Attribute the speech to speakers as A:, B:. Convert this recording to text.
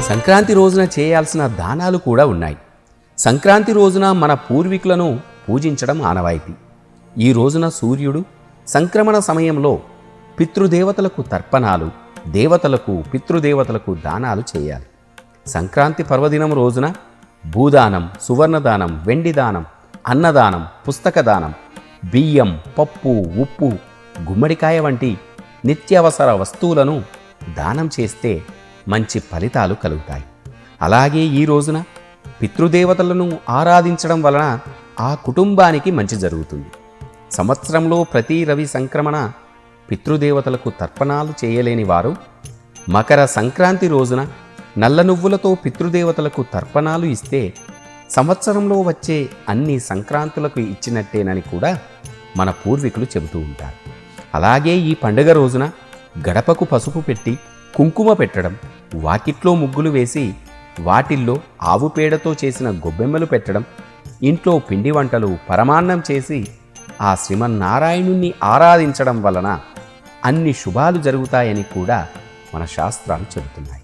A: సంక్రాంతి రోజున చేయాల్సిన దానాలు కూడా ఉన్నాయి. సంక్రాంతి రోజున మన పూర్వీకులను పూజించడం ఆనవాయితీ. ఈ రోజున సూర్యుడు సంక్రమణ సమయంలో పితృదేవతలకు తర్పణాలు, దేవతలకు పితృదేవతలకు దానాలు చేయాలి. సంక్రాంతి పర్వదినం రోజున భూదానం, సువర్ణదానం, వెండి దానం, అన్నదానం, పుస్తక దానం, బియ్యం, పప్పు, ఉప్పు, గుమ్మడికాయ వంటి నిత్యావసర వస్తువులను దానం చేస్తే మంచి ఫలితాలు కలుగుతాయి. అలాగే ఈ రోజున పితృదేవతలను ఆరాధించడం వలన ఆ కుటుంబానికి మంచి జరుగుతుంది. సంవత్సరంలో ప్రతి రవి సంక్రమణ పితృదేవతలకు తర్పణాలు చేయలేని వారు మకర సంక్రాంతి రోజున నల్ల నువ్వులతో పితృదేవతలకు తర్పణాలు ఇస్తే సంవత్సరంలో వచ్చే అన్ని సంక్రాంతులకు ఇచ్చినట్టేనని కూడా మన పూర్వీకులు చెబుతూ ఉంటారు. అలాగే ఈ పండుగ రోజున గడపకు పసుపు పెట్టి కుంకుమ పెట్టడం, వాకిట్లో ముగ్గులు వేసి వాటిల్లో ఆవు పేడతో చేసిన గొబ్బెమ్మలు పెట్టడం, ఇంట్లో పిండి వంటలు, పరమాన్నం చేసి ఆ శ్రీమన్నారాయణుణ్ణి ఆరాధించడం వలన అన్ని శుభాలు జరుగుతాయని కూడా మన శాస్త్రాలు చెబుతున్నాయి.